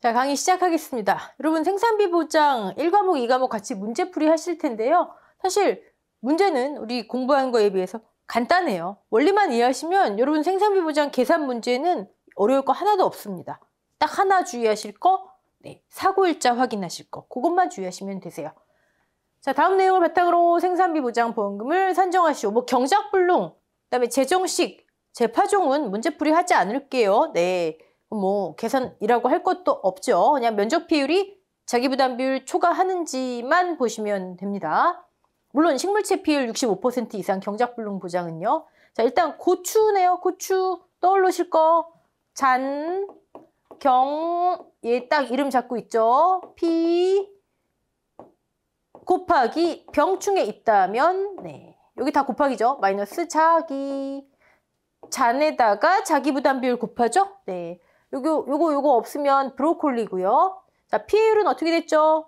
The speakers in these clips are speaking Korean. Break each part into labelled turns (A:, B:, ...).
A: 자, 강의 시작하겠습니다. 여러분 생산비 보장 1과목, 2과목 같이 문제풀이 하실 텐데요. 사실 문제는 우리 공부한 거에 비해서 간단해요. 원리만 이해하시면 여러분 생산비 보장 계산 문제는 어려울 거 하나도 없습니다. 딱 하나 주의하실 거, 사고일자 확인하실 거, 그것만 주의하시면 되세요. 자, 다음 내용을 바탕으로 생산비 보장 보험금을 산정하시오. 경작불능, 그다음에 재정식, 재파종은 문제풀이 하지 않을게요. 계산이라고 할 것도 없죠. 그냥 면적 비율이 자기부담 비율 초과하는지만 보시면 됩니다. 물론 식물체 비율 65% 이상 경작불능 보장은요. 자, 일단 고추네요. 고추 떠올르실 거. 잔, 경, 얘 딱 이름 잡고 있죠. 피 곱하기 병충해 있다면, 여기 다 곱하기죠. 마이너스 자기. 잔에다가 자기부담 비율 곱하죠. 요거 없으면 브로콜리고요. 자, 피해율은 어떻게 됐죠?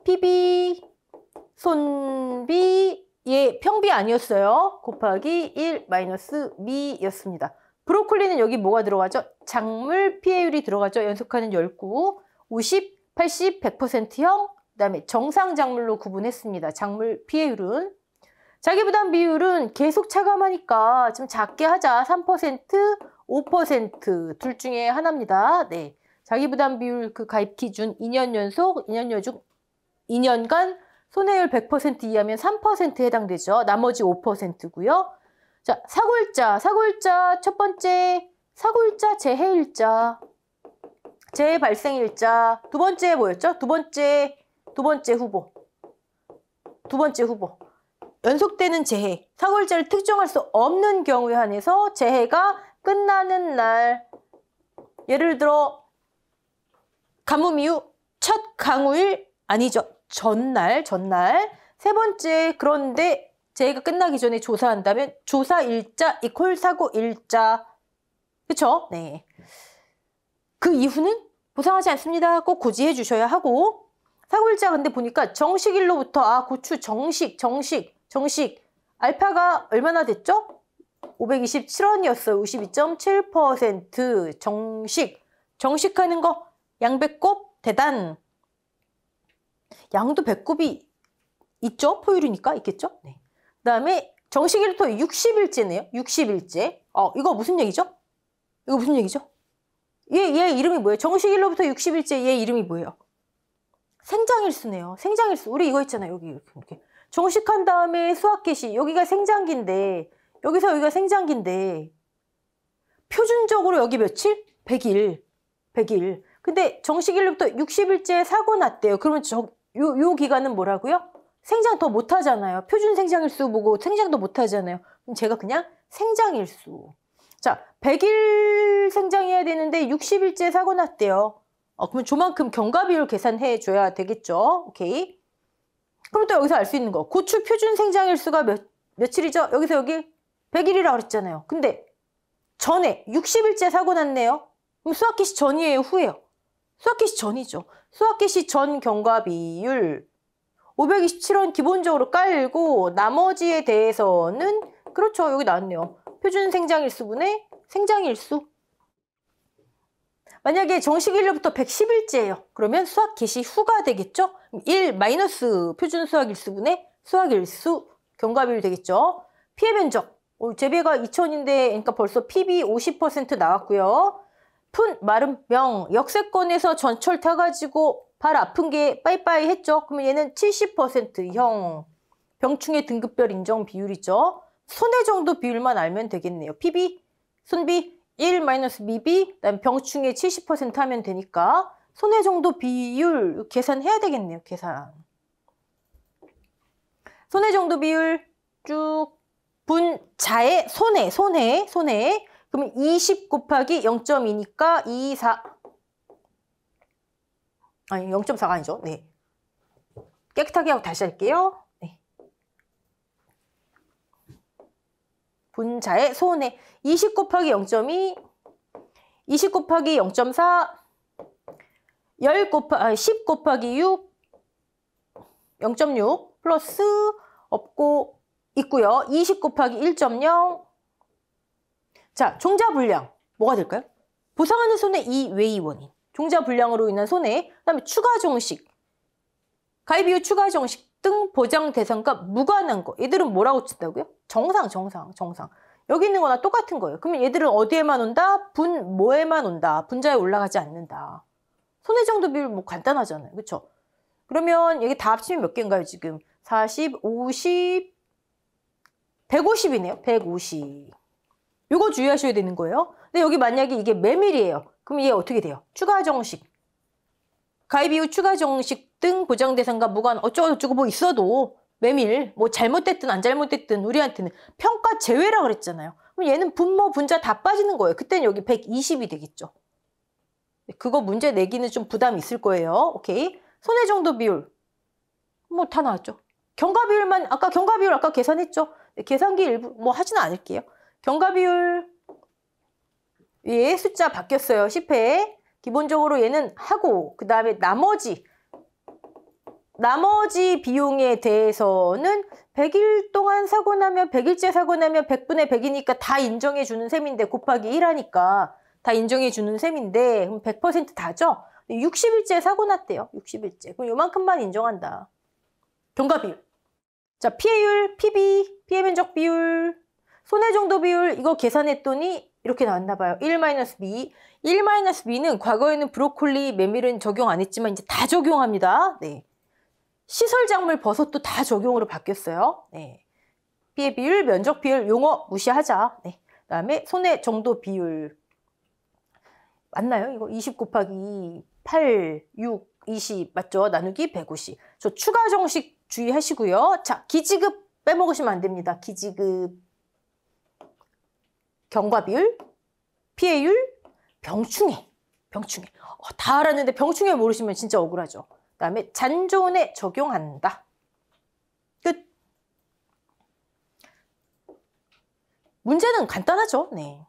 A: PB, 손비, 얘 평비 아니었어요. 곱하기 1 마이너스 미였습니다. 브로콜리는 여기 뭐가 들어가죠? 작물 피해율이 들어가죠. 연속하는 19, 50, 80, 100%형, 그 다음에 정상 작물로 구분했습니다. 작물 피해율은. 자기부담 비율은 계속 차감하니까 좀 작게 하자. 3%, 5% 둘 중에 하나입니다. 자기부담 비율 그 가입 기준 2년 연속, 2년간 손해율 100% 이하면 3%에 해당되죠. 나머지 5%고요. 자, 사고일자 첫 번째 사고일자 재해일자, 재해 발생일자. 두 번째 뭐였죠? 두 번째 후보. 연속되는 재해, 사고일자를 특정할 수 없는 경우에 한해서 재해가 끝나는 날, 예를 들어 가뭄 이후 첫 강우일 아니죠. 전날. 세 번째, 그런데 재해가 끝나기 전에 조사한다면 조사일자 이퀄 사고일자. 그쵸? 그 이후는 보상하지 않습니다. 꼭 고지해 주셔야 하고, 사고일자 근데 보니까 정식일로부터 고추 정식 알파가 얼마나 됐죠? 527원이었어요. 52.7%. 정식하는 거 양배꼽 대단. 양도 배꼽이 있죠? 포유류니까 있겠죠? 그 다음에 정식일부터 60일째네요. 60일째. 이거 무슨 얘기죠? 얘 이름이 뭐예요? 정식일로부터 60일째 얘 이름이 뭐예요? 생장일수네요. 생장일수. 우리 이거 있잖아요. 여기 이렇게. 정식한 다음에 수확 개시. 여기가 생장기인데, 여기가 생장기인데, 표준적으로 여기 며칠? 100일. 근데 정식일로부터 60일째 사고 났대요. 그러면 요 기간은 뭐라고요? 생장 더 못하잖아요. 표준 생장일수 보고 생장도 못하잖아요. 그럼 제가 그냥 생장일수. 자, 100일 생장해야 되는데 60일째 사고 났대요. 그러면 조만큼 경과비율 계산해 줘야 되겠죠. 오케이. 그럼 또 여기서 알 수 있는 거. 고추 표준 생장일수가 며칠이죠? 여기서 여기 100일이라고 그랬잖아요. 근데 전에 60일째 사고 났네요. 그럼 수확 개시 전이에요, 후예요? 수확 개시 전이죠. 수확 개시 전 경과비율 527원 기본적으로 깔고, 나머지에 대해서는 그렇죠. 여기 나왔네요. 표준 생장일수분의 생장일수. 만약에 정식일로부터 110일째예요. 그러면 수확 개시 후가 되겠죠? 1 마이너스 표준 수확일수분의 수확일수 경과비율 되겠죠? 피해 면적. 재배가 2000인데 그러니까 벌써 PB 50% 나왔고요. 푼, 마름, 명. 역세권에서 전철 타가지고 발 아픈 게 빠이빠이 했죠? 그러면 얘는 70%형. 병충해 등급별 인정 비율이죠. 손해 정도 비율만 알면 되겠네요. PB, 손비 1 마이너스 미비, 그다음 병충해 70% 하면 되니까 손해 정도 비율 계산해야 되겠네요. 계산. 손해 정도 비율 쭉 분자의 손해. 그러면 20 곱하기 0.2니까 24. 아니, 0.4가 아니죠. 깨끗하게 하고 다시 할게요. 분자의 손해. 20 곱하기 0.2, 20 곱하기 0.4, 10 곱하기 6, 0.6 플러스 없고 있고요. 20 곱하기 1.0. 자, 종자 분량 뭐가 될까요? 보상하는 손해 이외의 원인. 종자 불량으로 인한 손해. 그다음에 추가 종식, 가입 이후 추가 종식 등 보장 대상과 무관한 거. 얘들은 뭐라고 친다고요? 정상. 여기 있는 거나 똑같은 거예요. 그러면 얘들은 어디에만 온다? 뭐에만 온다? 분자에 올라가지 않는다. 손해 정도 비율 뭐 간단하잖아요. 그렇죠? 그러면 여기 다 합치면 몇 개인가요, 지금? 40, 50, 150이네요. 150. 요거 주의하셔야 되는 거예요. 근데 여기 만약에 이게 메밀이에요. 그럼 얘 어떻게 돼요? 추가 정식, 가입 이후 추가 정식 등 보장 대상과 무관 어쩌고저쩌고 뭐 있어도 메밀, 뭐 잘못됐든 안 잘못됐든 우리한테는 평가 제외라 그랬잖아요. 그럼 얘는 분모, 분자 다 빠지는 거예요. 그때는 여기 120이 되겠죠. 그거 문제 내기는 좀 부담이 있을 거예요. 오케이. 손해 정도 비율. 뭐 다 나왔죠. 경과 비율만, 아까 경과 비율 아까 계산했죠. 계산기 일부 뭐 하지는 않을게요. 경과 비율. 예, 숫자 바뀌었어요. 10회. 기본적으로 얘는 하고, 그 다음에 나머지 비용에 대해서는 100일 동안 사고 나면, 100일째 사고 나면 100분의 100이니까 다 인정해 주는 셈인데, 곱하기 1 하니까 다 인정해 주는 셈인데, 그럼 100% 다죠? 60일째 사고 났대요. 60일째. 그럼 요만큼만 인정한다. 경과 비율. 자, 피해율, PB, 피해 면적 비율, 손해 정도 비율, 이거 계산했더니 이렇게 나왔나 봐요. 1-B. 1-B는 과거에는 브로콜리, 메밀은 적용 안 했지만 이제 다 적용합니다. 네. 시설 작물 버섯도 다 적용으로 바뀌었어요. 네. 피해 비율, 면적 비율, 용어 무시하자. 네. 그다음에 손해 정도 비율. 맞나요? 이거 20 곱하기 8, 6, 20 맞죠? 나누기 150. 저 추가 정식 주의하시고요. 자, 기지급 빼먹으시면 안 됩니다. 기지급. 경과 비율, 피해율, 병충해. 다 알았는데 병충해 모르시면 진짜 억울하죠. 그 다음에 잔존에 적용한다. 끝. 문제는 간단하죠. 네.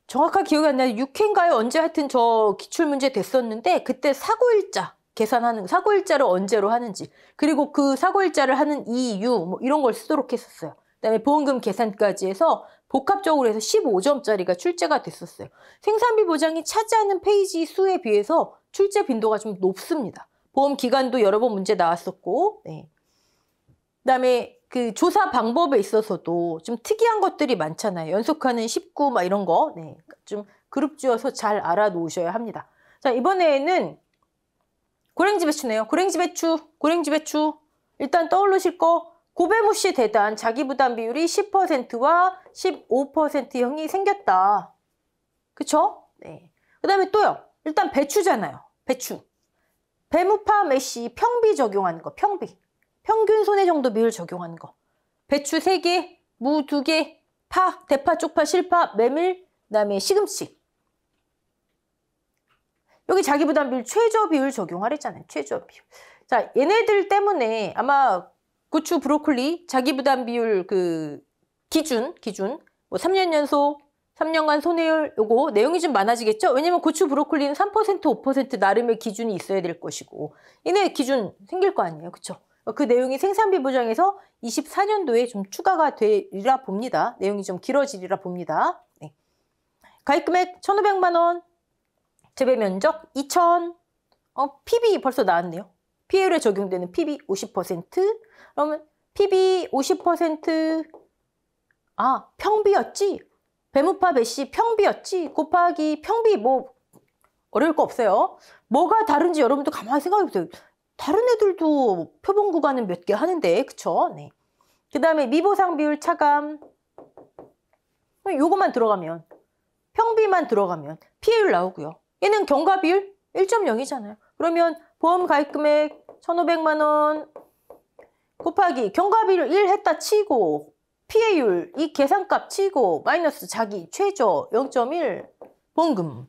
A: 정확하게 기억이 안 나요. 6회인가요? 언제 하여튼 저 기출문제 됐었는데 그때 사고일자 계산하는, 사고일자를 언제로 하는지, 그리고 그 사고일자를 하는 이유 뭐 이런 걸 쓰도록 했었어요. 그다음에 보험금 계산까지 해서 복합적으로 해서 15점짜리가 출제가 됐었어요. 생산비 보장이 차지하는 페이지 수에 비해서 출제 빈도가 좀 높습니다. 보험 기간도 여러 번 문제 나왔었고, 네. 그다음에 그 조사 방법에 있어서도 좀 특이한 것들이 많잖아요. 연속하는 19 막 이런 거, 네. 좀 그룹 지어서 잘 알아놓으셔야 합니다. 자, 이번에는 고랭지 배추네요. 고랭지 배추. 일단 떠오르실 거, 고배무 씨 대단 자기 부담 비율이 10%와 15%형이 생겼다. 그쵸? 네. 그 다음에 또요. 일단 배추잖아요. 배추. 배무파 메시 평비 적용하는 거. 평균 손해 정도 비율 적용하는 거. 배추 3개, 무 2개, 파, 대파, 쪽파, 실파, 메밀, 그 다음에 시금치. 여기 자기 부담 비율 최저 비율 적용하랬잖아요. 최저 비율. 자, 얘네들 때문에 아마 고추, 브로콜리 자기 부담 비율 그 기준 뭐 3년 연속 3년간 손해율 요거 내용이 좀 많아지겠죠? 왜냐면 고추, 브로콜리는 3%, 5% 나름의 기준이 있어야 될 것이고 얘네 기준 생길 거 아니에요. 그쵸? 그 내용이 생산비 보장에서 24년도에 좀 추가가 되리라 봅니다. 내용이 좀 길어지리라 봅니다. 네. 가입금액 1,500만 원. 재배 면적 2,000. PB 벌써 나왔네요. 피해율에 적용되는 PB 50%. 그러면 PB 50%. 아, 평비였지? 배무파 배씨 평비였지? 곱하기 평비 뭐 어려울 거 없어요. 뭐가 다른지 여러분도 가만히 생각해 보세요. 다른 애들도 표본 구간은 몇 개 하는데, 그쵸? 네. 그 다음에 미보상 비율 차감. 요거만 들어가면, 평비만 들어가면 피해율 나오고요. 얘는 경과 비율 1.0이잖아요. 그러면 보험 가입금액 1,500만 원 곱하기 경과 비율 1 했다 치고 피해율 이 계산값 치고 마이너스 자기 최저 0.1 보험금.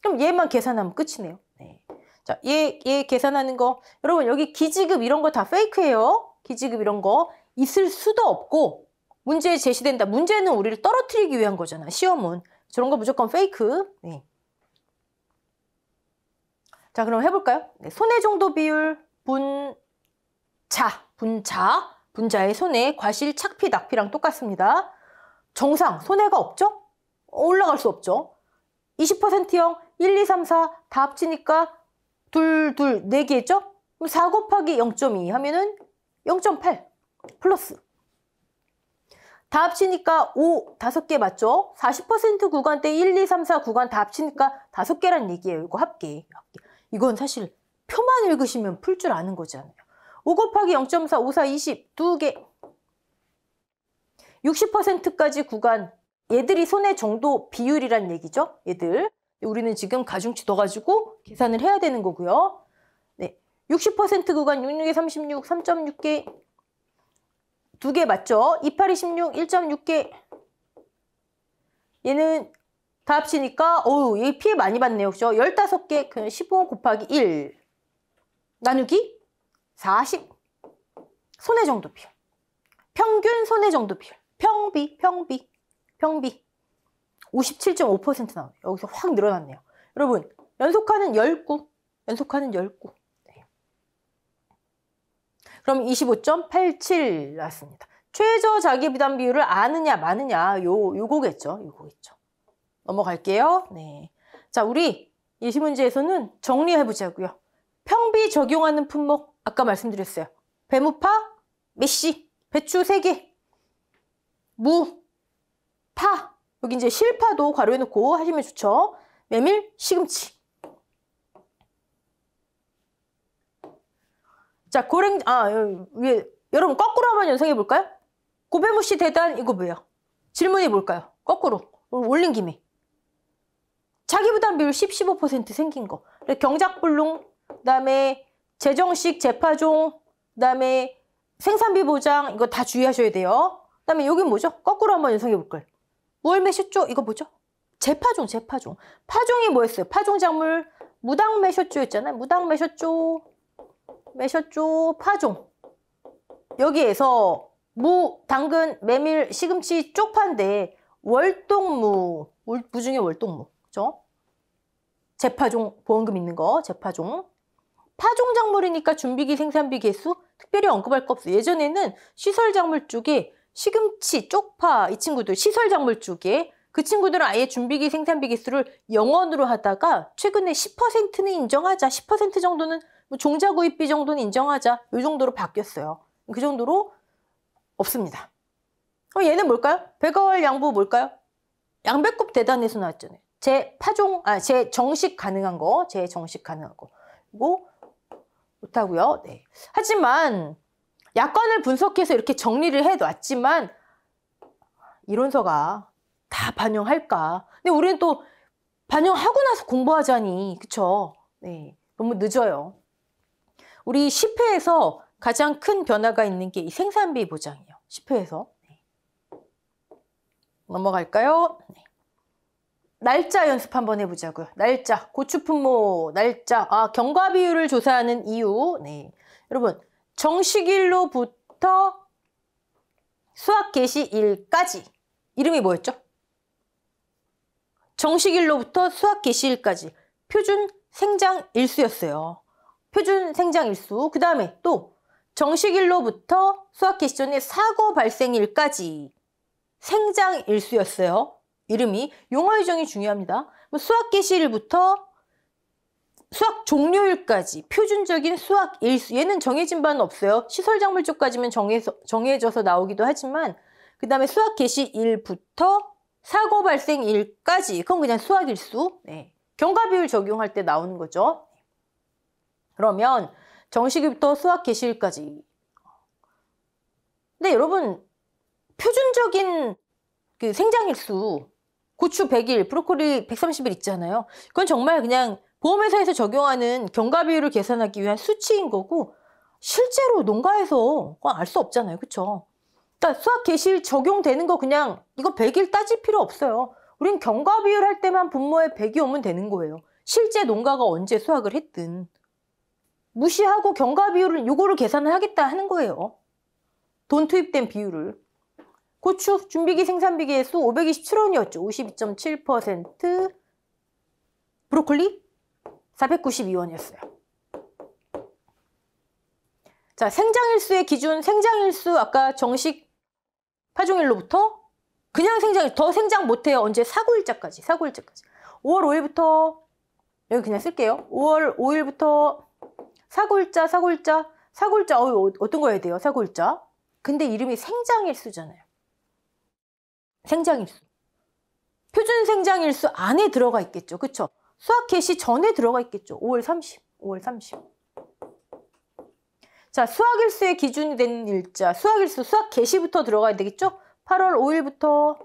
A: 그럼 얘만 계산하면 끝이네요. 네. 자, 얘 계산하는 거. 여러분 여기 기지급 이런 거 다 페이크예요. 기지급 이런 거 있을 수도 없고 문제에 제시된다. 문제는 우리를 떨어뜨리기 위한 거잖아. 시험은. 저런 거 무조건 페이크. 네. 자, 그럼 해볼까요? 네, 손해 정도 비율 분자의 손해 과실 착피 낙피랑 똑같습니다. 정상 손해가 없죠? 올라갈 수 없죠. 20%형 1, 2, 3, 4 다 합치니까 2, 4개죠? 그럼 4 곱하기 0.2 하면은 0.8 플러스. 다 합치니까 5, 5개 맞죠? 40% 구간 때 1, 2, 3, 4 구간 다 합치니까 5개란 얘기예요. 이거 합계. 이건 사실 표만 읽으시면 풀 줄 아는 거잖아요. 5 곱하기 0.4, 5, 4, 20, 2개. 60%까지 구간. 얘들이 손해 정도 비율이란 얘기죠. 얘들. 우리는 지금 가중치 넣어가지고 계산을 해야 되는 거고요. 네, 60% 구간 66에 36, 3.6개. 2개 맞죠? 28, 26, 1.6개. 얘는 다 합치니까 얘 피해 많이 받네요. 그죠? 15개, 그냥 15 곱하기 1 나누기 40. 손해 정도 비율. 평균 손해 정도 비율. 평비. 57.5% 나와요. 여기서 확 늘어났네요. 여러분, 연속하는 19. 네. 그럼 25.87 나왔습니다. 최저 자기부담 비율을 아느냐 마느냐 요거겠죠. 넘어갈게요. 네. 자, 우리 예시문제에서는 정리해보자고요. 평비 적용하는 품목 아까 말씀드렸어요. 배무파, 메시, 배추 3개, 무, 파, 여기 이제 실파도 괄호해놓고 하시면 좋죠. 메밀, 시금치. 자, 위에 여러분 거꾸로 한번 연상해볼까요? 고배무씨 대단 이거 뭐예요? 질문이 뭘까요? 거꾸로 올린 김에 자기부담 비율 10, 15% 생긴 거. 경작불능, 그다음에 재정식, 재파종, 그다음에 생산비 보장 이거 다 주의하셔야 돼요. 그다음에 여기 뭐죠? 거꾸로 한번 연상해볼까요? 뭘 매셨죠? 이거 뭐죠? 재파종. 파종이 뭐였어요? 파종작물 무당 매셨죠였잖아요. 무당 매셨죠, 파종. 여기에서 무, 당근, 메밀, 시금치 쪽파인데 월동무, 무 중에 월동무, 그죠? 재파종, 보험금 있는 거, 재파종. 파종작물이니까 준비기, 생산비 개수 특별히 언급할 거 없어요. 예전에는 시설작물 쪽에 시금치, 쪽파 이 친구들 시설작물 쪽에 그 친구들은 아예 준비기, 생산비 개수를 0원으로 하다가 최근에 10%는 인정하자, 10% 정도는 뭐 종자구입비 정도는 인정하자 이 정도로 바뀌었어요. 그 정도로 없습니다. 그럼 얘는 뭘까요? 배가월 양보 뭘까요? 양배꼽 대단에서 나왔잖아요. 재정식 가능한 거. 이거 못하고요. 네. 하지만 약관을 분석해서 이렇게 정리를 해놨지만 이론서가 다 반영할까? 근데 우리는 또 반영하고 나서 공부하자니, 그쵸? 네, 너무 늦어요. 우리 10회에서 가장 큰 변화가 있는 게 이 생산비 보장이에요. 10회에서. 네. 넘어갈까요? 네. 날짜 연습 한번 해보자고요. 날짜, 고추품목 날짜, 경과 비율을 조사하는 이유. 네, 여러분 정식일로부터 수확 개시일까지 이름이 뭐였죠? 정식일로부터 수확 개시일까지 표준 생장일수였어요. 표준 생장일수. 그 다음에 또 정식일로부터 수확 개시 전에 사고 발생일까지 생장일수였어요. 이름이. 용어 유정이 중요합니다. 수확 개시일부터 수확 종료일까지 표준적인 수확 일수. 얘는 정해진 바는 없어요. 시설작물 쪽까지면 정해져서 나오기도 하지만 그 다음에 수확 개시일부터 사고 발생일까지 그건 그냥 수확 일수. 네. 경과 비율 적용할 때 나오는 거죠. 그러면 정식일부터 수확 개시일까지. 근데 여러분 표준적인 그 생장일수 고추 100일, 브로콜리 130일 있잖아요. 그건 정말 그냥 보험회사에서 적용하는 경과 비율을 계산하기 위한 수치인 거고 실제로 농가에서 알 수 없잖아요. 그쵸? 그러니까 수확 개시일 적용되는 거 그냥 이거 100일 따질 필요 없어요. 우린 경과 비율 할 때만 분모에 100이 오면 되는 거예요. 실제 농가가 언제 수확을 했든. 무시하고 경과 비율을 요거를 계산을 하겠다 하는 거예요. 돈 투입된 비율을. 고추 준비기 생산비 개수 527원이었죠. 52.7%. 브로콜리 492원이었어요. 자, 생장일수의 기준, 생장일수 아까 정식 파종일로부터 그냥 생장 더 생장 못해요. 언제? 사고일자까지. 5월 5일부터 여기 그냥 쓸게요. 5월 5일부터 사고일자. 어떤 거 해야 돼요? 사고일자. 근데 이름이 생장일수잖아요. 생장일수. 표준 생장일수 안에 들어가 있겠죠. 그쵸? 수학 개시 전에 들어가 있겠죠. 5월 30. 자, 수학일수의 기준이 되는 일자. 수학일수, 수학 개시부터 들어가야 되겠죠? 8월 5일부터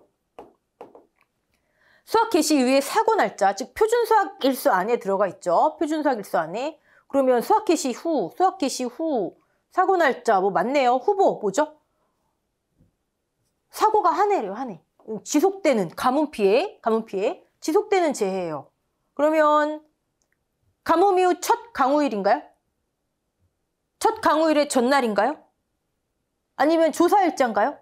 A: 수학 개시 이후에 사고 날짜, 즉 표준 수학일수 안에 들어가 있죠. 표준 수학일수 안에. 그러면 수학 개시 후, 사고 날짜 뭐 맞네요. 후보 뭐죠? 사고가 한 해래요, 한 해. 지속되는 가뭄 피해, 지속되는 재해예요. 그러면 가뭄 이후 첫 강우일인가요? 첫 강우일의 전날인가요? 아니면 조사일자인가요?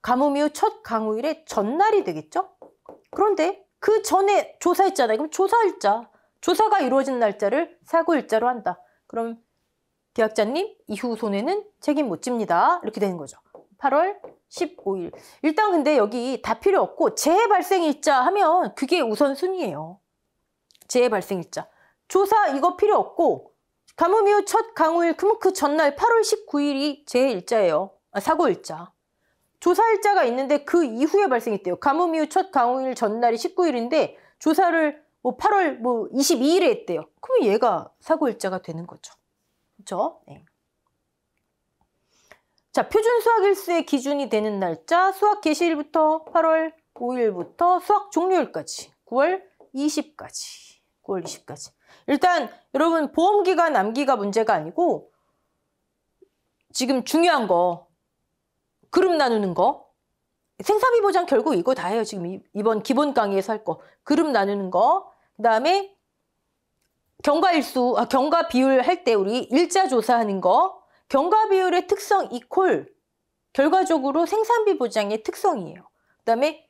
A: 가뭄 이후 첫 강우일의 전날이 되겠죠? 그런데 그 전에 조사했잖아요. 그럼 조사일자. 조사가 이루어진 날짜를 사고일자로 한다. 그럼 계약자님 이후 손해는 책임 못 집니다. 이렇게 되는 거죠. 8월 15일. 일단 근데 여기 다 필요 없고 재해 발생일자 하면 그게 우선순위예요. 재해 발생일자. 조사 이거 필요 없고 가뭄 이후 첫 강우일 그럼 그 전날 8월 19일이 재해일자예요. 사고일자. 조사일자가 있는데 그 이후에 발생했대요. 가뭄 이후 첫 강우일 전날이 19일인데 조사를 뭐 8월 22일에 했대요. 그럼 얘가 사고일자가 되는 거죠. 그렇죠? 네. 자, 표준 수학일수의 기준이 되는 날짜 수학 개시일부터 8월 5일부터 수학 종료일까지 9월 20까지. 일단 여러분 보험기간 암기가 문제가 아니고 지금 중요한 거 그룹 나누는 거 생사비 보장 결국 이거 다 해요. 지금 이번 기본 강의에서 할 거 그룹 나누는 거 그다음에 경과일수 경과 비율 할 때 우리 일자 조사하는 거 경과 비율의 특성 이퀄 결과적으로 생산비 보장의 특성이에요. 그다음에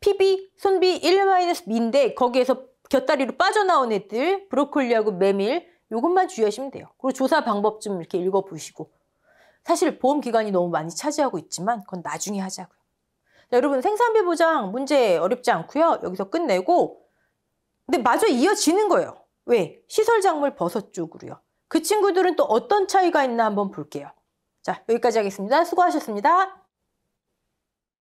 A: PB 손비 1-미인데 거기에서 곁다리로 빠져나온 애들 브로콜리하고 메밀 요것만 주의하시면 돼요. 그리고 조사 방법 좀 이렇게 읽어보시고 사실 보험기간이 너무 많이 차지하고 있지만 그건 나중에 하자고요. 자, 여러분 생산비 보장 문제 어렵지 않고요. 여기서 끝내고 근데 마저 이어지는 거예요. 왜? 시설작물 버섯 쪽으로요. 그 친구들은 또 어떤 차이가 있나 한번 볼게요. 자, 여기까지 하겠습니다. 수고하셨습니다.